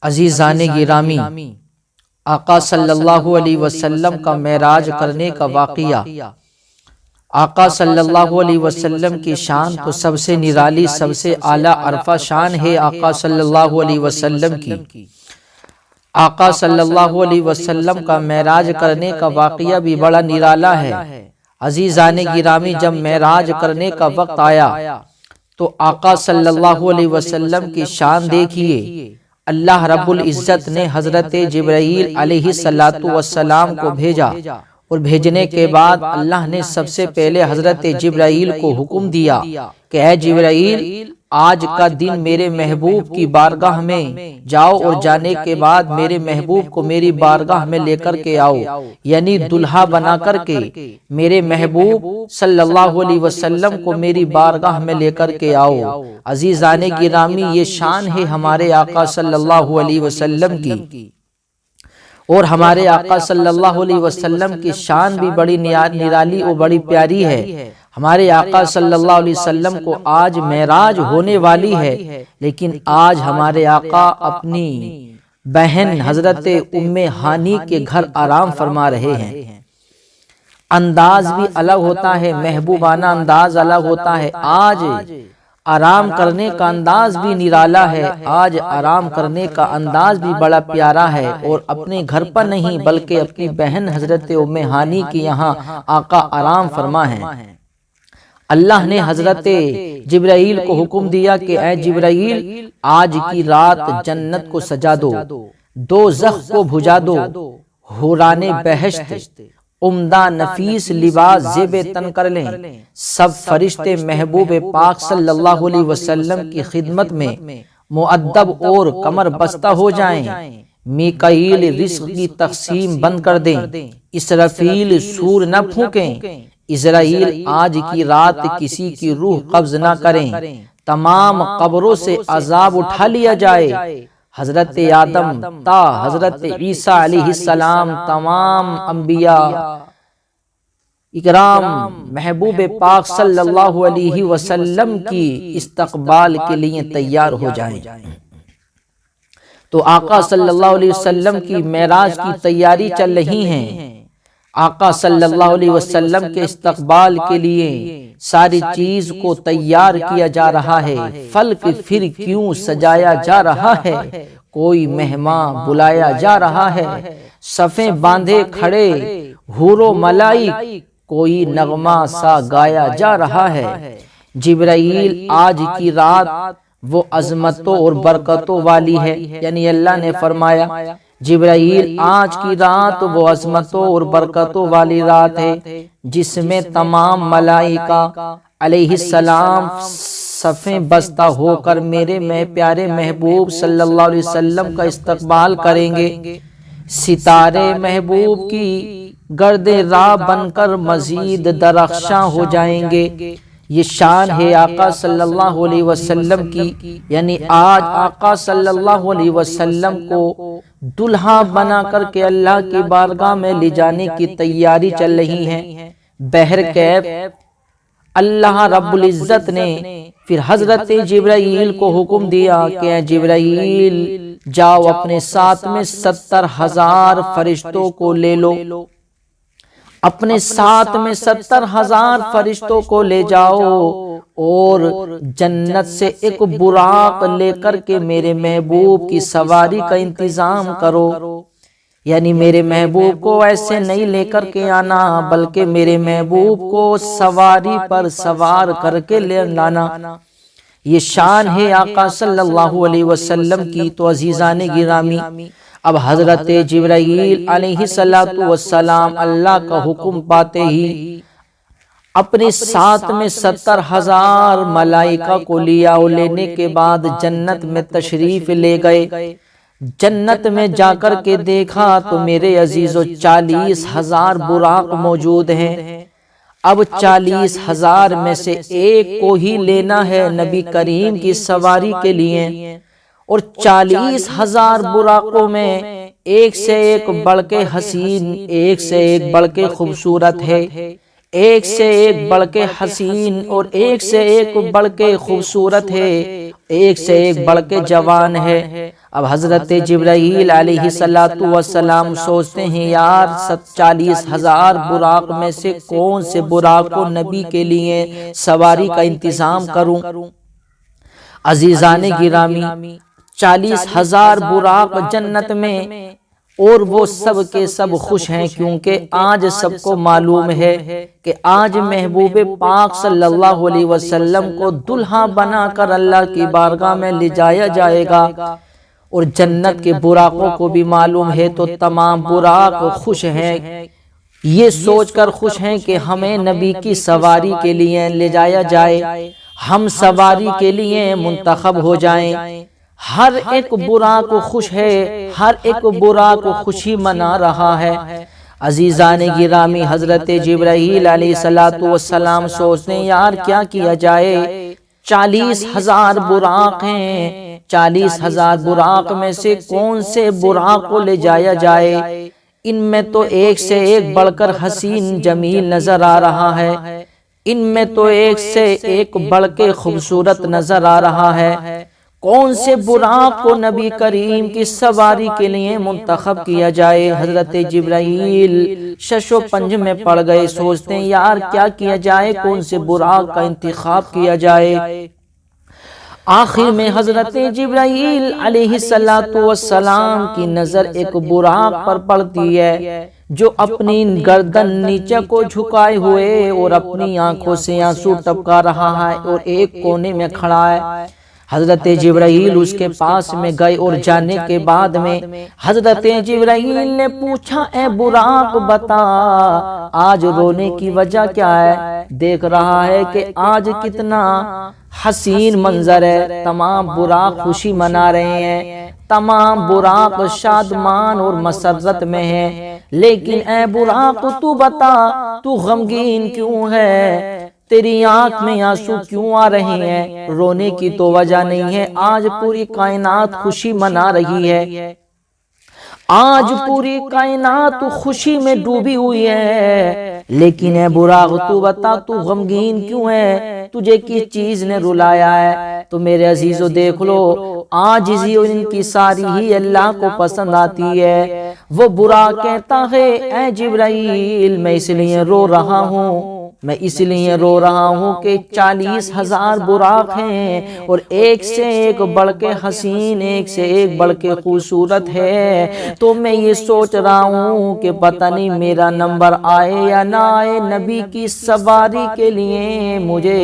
عزیزان گرامی، آقا صلی اللہ علیہ وسلم کا معراج کرنے کا واقعہ۔ آقا صلی اللہ علیہ وسلم کی شان تو سب سے نرالی، سب سے اعلیٰ عرفہ شان ہے آقا صلی اللہ علیہ وسلم کی۔ آقا صلی اللہ علیہ وسلم کا معراج کرنے کا واقعہ بھی بڑا نرالا ہے۔ عزیزان گرامی، جب معراج کرنے کا وقت آیا تو آقا صلی اللہ علیہ وسلم کی شان دیکھیے۔ اللہ رب العزت نے حضرت جبرائیل علیہ السلام کو بھیجا، اور بھیجنے کے بعد اللہ نے سب سے پہلے حضرت جبرائیل کو حکم دیا کہ اے جبرائیل، آج کا دن میرے محبوب کی بارگاہ میں جاؤ، اور جانے کے بعد میرے محبوب کو میری بارگاہ میں لے کر کے آؤ، یعنی دلہا بنا کر کے میرے محبوب صلی اللہ علیہ وسلم کو میری بارگاہ میں لے کر کے آؤ۔ عزیزان گرامی، یہ شان ہے ہمارے آقا صلی اللہ علیہ وسلم کی، اور ہمارے آقا صلی اللہ علیہ وسلم کی شان بھی بڑی نرالی اور بڑی پیاری ہے۔ ہمارے آقا صلی اللہ علیہ وسلم کو آج معراج ہونے والی ہے، لیکن آج ہمارے آقا اپنی بہن حضرت ام ہانی کے گھر آرام فرما رہے ہیں۔ انداز بھی الگ ہوتا ہے، محبوبانہ انداز الگ ہوتا ہے۔ آج آرام کرنے کا انداز بھی نرالا ہے، آج آرام کرنے کا انداز بھی بڑا پیارا ہے، اور اپنے گھر پر نہیں بلکہ اپنی بہن حضرت ام ہانی کی یہاں آقا آرام فرما ہے۔ اللہ نے حضرت جبرائیل کو حکم دیا کہ اے جبرائیل، آج کی رات جنت کو سجا دو، دوزخ کو بھجا دو، حوران بہشت عمدہ نفیس لباس زیب تن کر لیں، سب فرشتے محبوب پاک صلی اللہ علیہ وسلم کی خدمت میں مؤدب اور کمر بستہ ہو جائیں، میکائیل رزق کی تقسیم بند کر دیں، اسرافیل سور نہ پھونکیں، اسرائیل آج کی رات کسی کی روح قبض نہ کریں، تمام قبروں سے عذاب اٹھا لیا جائے، حضرت آدم تا حضرت عیسیٰ علیہ السلام، تمام انبیاء اکرام محبوب پاک صلی اللہ علیہ وسلم کی استقبال کے لیے تیار ہو جائیں۔ تو آقا صلی اللہ علیہ وسلم کی معراج کی تیاری چل رہی ہیں۔ آقا صلی اللہ علیہ وسلم کے استقبال کے لیے ساری چیز کو تیار کیا جا رہا ہے، فلک پھر کیوں سجایا جا رہا ہے، کوئی مہمان بلایا جا رہا ہے، صفیں باندھے کھڑے حور و ملائک، کوئی نغمہ سا گایا جا رہا ہے۔ جبرائیل آج کی رات وہ عظمتوں اور برکتوں والی ہے، یعنی اللہ نے فرمایا جبرائیل آج کی رات وہ عظمتوں اور برکتوں والی رات ہے جس میں تمام ملائکہ علیہ السلام صفیں بستہ ہو کر میرے پیارے محبوب صلی اللہ علیہ وسلم کا استقبال کریں گے، ستارے محبوب کی گرد راہ بن کر مزید درخشاں ہو جائیں گے۔ یہ شان ہے آقا صلی اللہ علیہ وسلم کی، یعنی آج آقا صلی اللہ علیہ وسلم کو دلہا بنا کر کے اللہ کی بارگاہ میں لے جانے کی تیاری چل رہی ہے۔ بہرکیف اللہ رب العزت نے پھر حضرت جبرائیل کو حکم دیا کہ اے جبرائیل، جاؤ اپنے ساتھ میں 70,000 فرشتوں کو لے لو، اپنے ساتھ میں 70,000 فرشتوں کو لے جاؤ، اور جنت سے ایک براق لے کر کے میرے محبوب کی سواری کا انتظام کرو، یعنی میرے محبوب کو ایسے نہیں لے کر کے آنا بلکہ میرے محبوب کو سواری پر سوار کر کے لے لانا۔ یہ شان ہے آقا صلی اللہ علیہ وسلم کی۔ تو عزیزان گرامی، اب حضرت جبرائیل علیہ السلام اللہ کا حکم پاتے ہی اپنے ساتھ میں 70,000 ملائکہ کو لیا، اور لینے کے بعد جنت میں تشریف لے گئے۔ جنت میں جا کر کے دیکھا تو میرے عزیزو 40,000 براق موجود ہیں۔ اب 40,000 میں سے ایک کو ہی لینا ہے نبی کریم کی سواری کے لیے، اور 40,000 براقوں میں ایک سے ایک بڑھ کے حسین، ایک سے ایک بڑھ کے خوبصورت ہے، ایک سے ایک بڑھ کے حسین، اور ایک سے ایک بڑھ کے خوبصورت ہے، ایک سے ایک بڑھ کے جوان ہے۔ اب حضرت جبرائیل علیہ السلام سوچتے ہیں یار 40,000 براق میں سے کون سے براق کو نبی کے لیے سواری کا انتظام کروں۔ عزیزان گرامی 40,000 براق جنت میں، اور وہ سب کے سب خوش ہیں، کیونکہ آج سب کو معلوم ہے کہ آج محبوب پاک صلی اللہ علیہ وسلم کو دلہا بنا کر اللہ کی بارگاہ میں لے جایا جائے گا، اور جنت کے براقوں کو بھی معلوم ہے، تو تمام براق خوش ہیں، یہ سوچ کر خوش ہیں کہ ہمیں نبی کی سواری کے لیے لے جایا جائے، ہم سواری کے لیے منتخب ہو جائیں۔ ہر ایک براق خوش ہے، ہر ایک براق خوشی منا رہا ہے۔ عزیزان گرامی حضرت جبرائیل علیہ السلام سوچتے ہیں یار کیا کیا جائے، 40,000 براق ہیں، 40,000 براق میں سے کون سے براق کو لے جایا جائے، ان میں تو ایک سے ایک بڑھ کر حسین جمیل نظر آ رہا ہے، ان میں تو ایک سے ایک بڑھ کے خوبصورت نظر آ رہا ہے، کون سے براق کو نبی کریم کی سواری کے لیے منتخب کیا جائے۔ حضرت جبرائیل شش و پنج میں پڑ گئے، سوچتے ہیں یار کیا کیا جائے، کون سے براق کا انتخاب کیا جائے۔ آخر میں حضرت جبرائیل علیہ السلام کی نظر ایک براق پر پڑتی ہے جو اپنی گردن نیچے کو جھکائے ہوئے اور اپنی آنکھوں سے آنسو ٹپکا رہا ہے اور ایک کونے میں کھڑا ہے۔ حضرت جبرائیل اس کے پاس میں گئے اور جانے کے بعد میں حضرت جبرائیل نے پوچھا اے براق بتا آج رونے کی وجہ کیا ہے، دیکھ رہا ہے کہ آج کتنا حسین منظر ہے، تمام براق خوشی منا رہے ہیں، تمام براق شادمان اور مسرت میں ہیں، لیکن اے براق تو بتا تو غمگین کیوں ہے، تیری آنکھ میں آنسو کیوں آ رہے ہیں، رونے کی تو وجہ نہیں ہے، آج پوری کائنات خوشی منا رہی ہے، آج پوری کائنات خوشی میں ڈوبی ہوئی ہے، لیکن اے براق تو بتا تو غمگین کیوں ہے، تجھے کس چیز نے رلایا ہے۔ تو میرے عزیزو دیکھ لو عاجزی اور انکساری ہی اللہ کو پسند آتی ہے۔ وہ براق کہتا ہے اے جبرائیل میں اس لیے رو رہا ہوں، میں اس لیے رو رہا ہوں کہ 40,000 براق ہیں اور ایک سے ایک بڑھ کے حسین، ایک سے ایک بڑھ کے خوبصورت ہے، تو میں یہ سوچ رہا ہوں کہ پتہ نہیں میرا نمبر آئے یا نہ آئے، نبی کی سواری کے لیے مجھے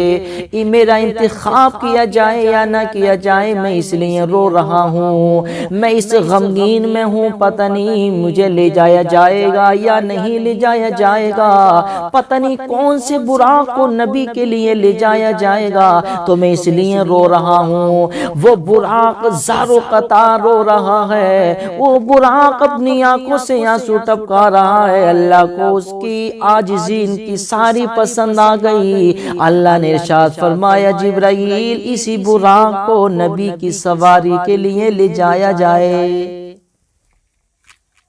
میرا انتخاب کیا جائے یا نہ کیا جائے، میں اس لیے رو رہا ہوں، میں اس غمگین میں ہوں، پتہ نہیں مجھے لے جایا جائے گا یا نہیں لے جایا جائے گا، پتہ نہیں کون سے براق کو نبی کے لیے لے جایا جائے گا، تو میں اس لیے رو رہا ہوں۔ وہ براق زارو قطار رو رہا ہے، وہ براق اپنی آنکھوں سے آنسو ٹپکا رہا ہے، اللہ کو اس کی عاجزی انکساری پسند آ گئی۔ اللہ نے ارشاد فرمایا جبرائیل اسی براق کو نبی کی سواری کے لیے لے جایا جائے۔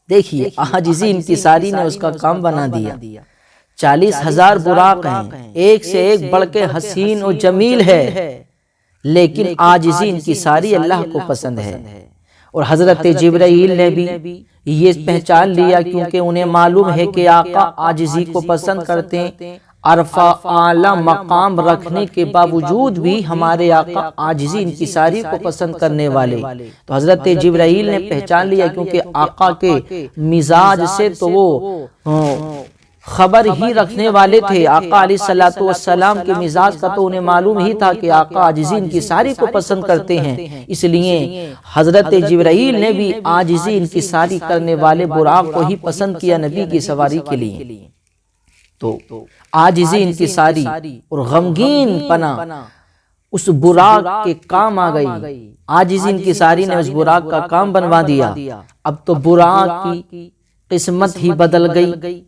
دیکھیے عاجزی انکساری نے اس کا کام بنا دیا۔ 40,000 براق ہیں، ایک سے ایک بڑھ کے حسین و جمیل ہے، لیکن عاجزی انکساری اللہ کو پسند ہے۔ اور حضرت جبرائیل نے بھی یہ پہچان لیا، کیونکہ انہیں معلوم ہے کہ آقا عاجزی کو پسند کرتے ہیں، عرفہ اعلیٰ مقام رکھنے کے باوجود بھی ہمارے آقا عاجزی انکساری کو پسند کرنے والے، تو حضرت جبرائیل نے پہچان لیا، کیونکہ آقا کے مزاج سے تو وہ خبر ہی رکھنے والے تھے، آقا علیہ السلام کے مزاج کا تو انہیں معلوم ہی تھا کہ آقا عاجزی انکساری کو پسند کرتے ہیں، اس لیے حضرت جبرائیل نے بھی عاجزی انکساری کرنے والے براق کو ہی پسند کیا نبی کی سواری کے لیے۔ تو عاجزی انکساری اور غمگین پنا اس براق کے کام آ گئی، عاجزی انکساری نے اس براق کا کام بنوا دیا، اب تو براق کی قسمت ہی بدل گئی۔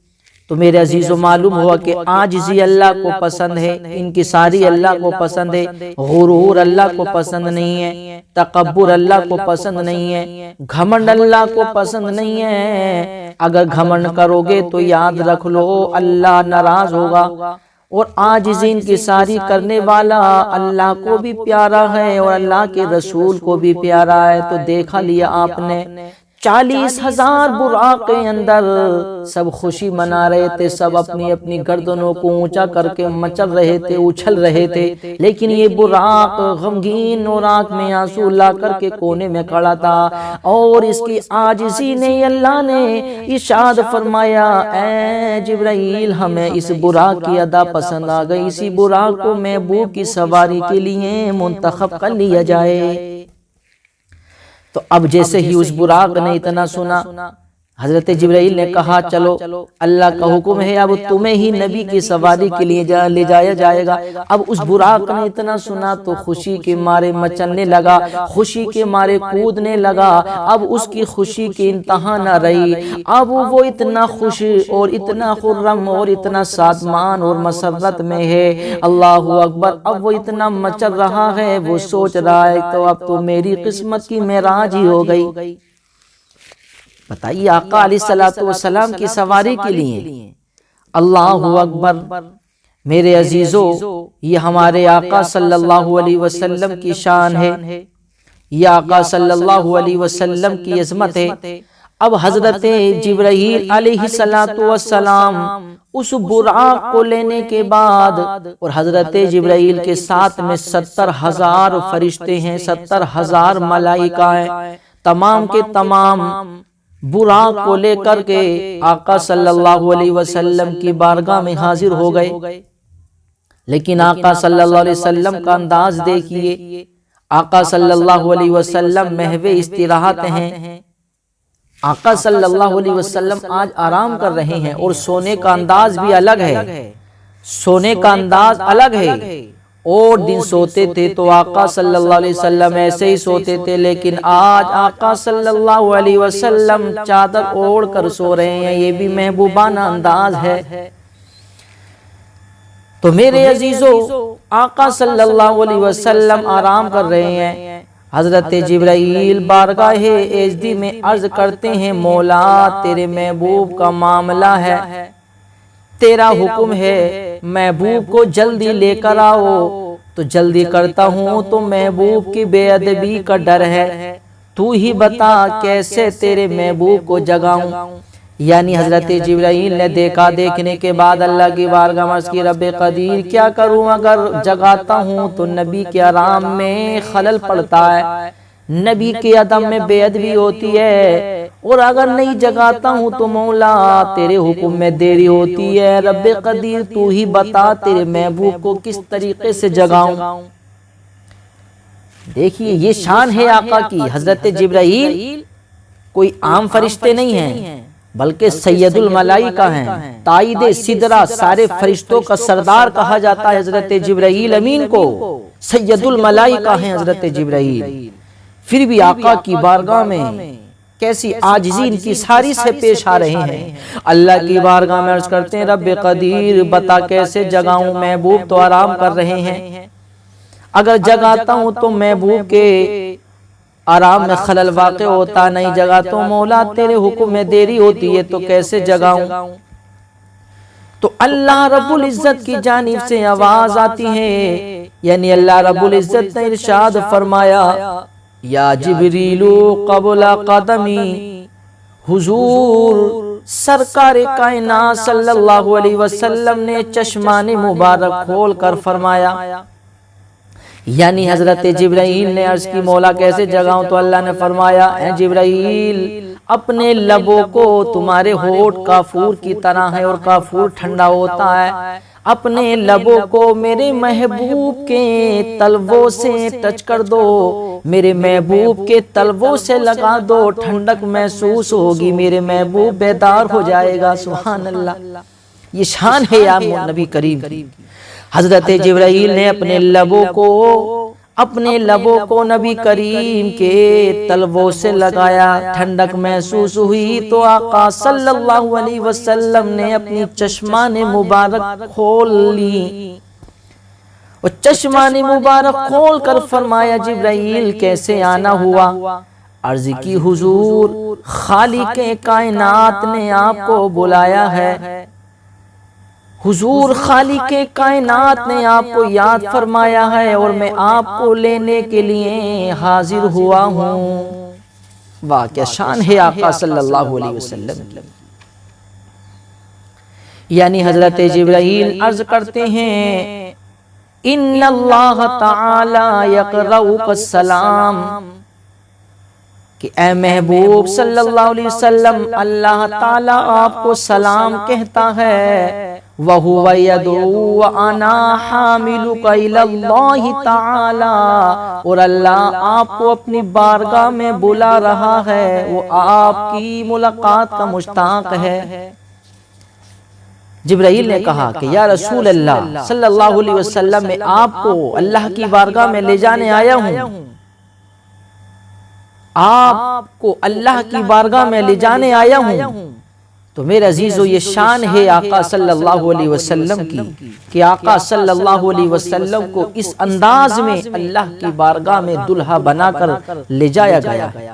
تو میرے عزیزو معلوم ہوا کہ عاجزی اللہ کو پسند ہے، انکساری اللہ کو پسند ہے، غرور اللہ کو پسند نہیں ہے، تکبر اللہ کو پسند نہیں ہے، گھمنڈ اللہ کو پسند نہیں ہے۔ اگر گھمنڈ کرو گے تو یاد رکھ لو اللہ ناراض ہوگا، اور عاجزین کی ساری کرنے والا اللہ کو بھی پیارا ہے اور اللہ کے رسول کو بھی پیارا ہے۔ تو دیکھا لیا آپ نے 40,000 براق کے اندر سب خوشی منا رہے تھے، سب اپنی اپنی گردنوں کو اونچا کر کے مچل رہے تھے، اچھل رہے تھے، لیکن یہ براق غمگین اور آنکھ میں آنسو لا کر کے کونے میں کھڑا تھا، اور اس کی عاجزی نے اللہ نے ارشاد فرمایا اے جبرائیل ہمیں اس براق کی ادا پسند آ گئی، اسی براق کو محبوب کی سواری کے لیے منتخب کر لیا جائے۔ تو اب جیسے ہی اس براق نے اتنا سنا، حضرت جبرائیل نے کہا چلو اللہ کا حکم ہے، اب تمہیں ہی نبی کی سواری کے لیے لے جایا جائے گا۔ اب اس براق نے اتنا سنا تو خوشی کے مارے مچلنے لگا، خوشی کے مارے کودنے لگا۔ اب اس کی خوشی کی انتہا نہ رہی، اب وہ اتنا خوش اور اتنا خرم اور اتنا شادمان اور مسرت میں ہے، اللہ اکبر۔ اب وہ اتنا مچل رہا ہے، وہ سوچ رہا ہے تو اب تو میری قسمت کی معراج ہی ہو گئی۔ بتائیے آقا علیہ السلام کی سواری کے لیے، اللہ اکبر۔ میرے عزیزو، یہ ہمارے آقا صلی اللہ علیہ وسلم کی شان ہے، یہ آقا صلی اللہ علیہ وسلم کی عظمت ہے۔ اب حضرت جبرائیل علیہ السلام اس براق کو لینے کے بعد، اور حضرت جبرائیل کے ساتھ میں 70,000 فرشتے ہیں، 70,000 ملائکہ ہیں، تمام کے تمام براق کو لے کر کے آقا صلی اللہ علیہ وسلم کی بارگاہ میں حاضر ہو گئے۔ لیکن آقا صلی اللہ علیہ وسلم کا انداز دیکھیے، آقا صلی اللہ علیہ وسلم محو استراحت ہیں، آقا صلی اللہ علیہ وسلم آج آرام کر رہے ہیں، اور سونے کا انداز بھی الگ ہے، سونے کا انداز الگ ہے۔ اور دن سوتے تھے تو آقا صلی اللہ علیہ وسلم ایسے ہی سوتے تھے، لیکن آج آقا صلی اللہ علیہ وسلم چادر اوڑھ کر سو رہے ہیں، یہ بھی محبوبانہ انداز ہے۔ تو میرے عزیزو، آقا صلی اللہ علیہ وسلم آرام کر رہے ہیں، حضرت جبرائیل بارگاہ عزدی میں عرض کرتے ہیں مولا تیرے محبوب کا معاملہ ہے، تیرا حکم ہے محبوب کو جلدی لے کر آؤ۔ تو جلدی کرتا ہوں تو محبوب کی بے ادبی کا ڈر ہے، تو ہی بتا کیسے تیرے محبوب کو جگاؤں۔ یعنی حضرت جبرائیل نے دیکھا، دیکھنے کے بعد اللہ کی بارگاہ میں عرض کی رب قدیر کیا کروں، اگر جگاتا ہوں تو نبی کے آرام میں خلل پڑتا ہے، نبی کے ادب میں بے ادبی ہوتی ہے، اور اگر نہیں جگاتا ہوں تو مولا تیرے حکم میں دیری ہوتی ہے، رب قدیر تو ہی بتا تیرے محبوب کو کس طریقے سے جگاؤں۔ دیکھیے یہ شان ہے آقا کی، حضرت جبرائیل کوئی عام فرشتے نہیں ہیں، بلکہ سید الملائکہ ہیں، تائید سدرہ، سارے فرشتوں کا سردار کہا جاتا ہے حضرت جبرائیل امین کو، سید الملائکہ ہیں حضرت جبرائیل۔ پھر بھی آقا کی بارگاہ میں کیسی عاجزی ان کی ساری سے پیش آ رہے ہیں، اللہ کی بارگاہ میں عرض کرتے ہیں رب قدیر بتا کیسے جگاؤں، محبوب تو آرام کر رہے ہیں، اگر جگاتا ہوں تو محبوب کے آرام میں خلل واقع ہوتا، نہیں جگا تو مولا تیرے حکم میں دیری ہوتی ہے تو کیسے جگاؤں۔ تو اللہ رب العزت کی جانب سے آواز آتی ہے، یعنی اللہ رب العزت نے ارشاد فرمایا یا جبریل قبل قدمی، حضور سرکار کائنات صلی اللہ علیہ وسلم نے چشمان مبارک کھول کر فرمایا، یعنی حضرت جبرائیل نے عرض کی مولا کیسے جگاؤں، تو اللہ نے فرمایا اے جبرائیل اپنے لبوں کو، تمہارے ہونٹ کافور کی طرح ہے اور کافور ٹھنڈا ہوتا ہے، اپنے لبوں کو میرے محبوب کے تلووں سے ٹچ کر دو، میرے محبوب کے تلووں سے لگا دو، ٹھنڈک محسوس ہوگی، میرے محبوب بیدار ہو جائے گا۔ سبحان اللہ، یہ شان ہے یا نبی کریم کی۔ حضرت جبرائیل نے اپنے لبوں کو نبی کریم کے تلووں سے لگایا، ٹھنڈک محسوس ہوئی تو آقا صلی اللہ علیہ وسلم نے اپنی چشمان مبارک کھول لی، اور چشمان مبارک کھول کر فرمایا جبرائیل کیسے آنا ہوا؟ عرض کی حضور خالق کائنات نے آپ کو بلایا ہے، حضور خالق کائنات نے آپ کو یاد فرمایا ہے اور میں آپ کو لینے کے لیے حاضر ہوا ہوں۔ واہ کیا شان ہے آقا صلی اللہ علیہ وسلم کی۔ یعنی حضرت جبرائیل عرض کرتے ہیں ان اللہ تعالی یقرؤک السلام، کہ اے محبوب صلی اللہ علیہ وسلم اللہ تعالی آپ کو سلام کہتا ہے، وَهُوَ يَدْعُو وَأَنَا حَامِلُكَ إِلَى اللَّهِ تَعَالَى، اور اللہ آپ کو اپنی بارگاہ میں بلا رہا ہے، وہ آپ کی ملاقات کا مشتاق ہے۔ جبرائیل نے کہا کہ یا رسول اللہ صلی اللہ علیہ وسلم میں آپ کو اللہ کی بارگاہ میں لے جانے آیا ہوں، آپ کو اللہ کی بارگاہ میں لے جانے آیا ہوں۔ تو میرے عزیزو یہ شان ہے آقا صلی اللہ علیہ وسلم کی کہ آقا صلی اللہ علیہ وسلم کو اس انداز میں اللہ کی بارگاہ میں دلہا بنا کر لے جایا گیا ہے۔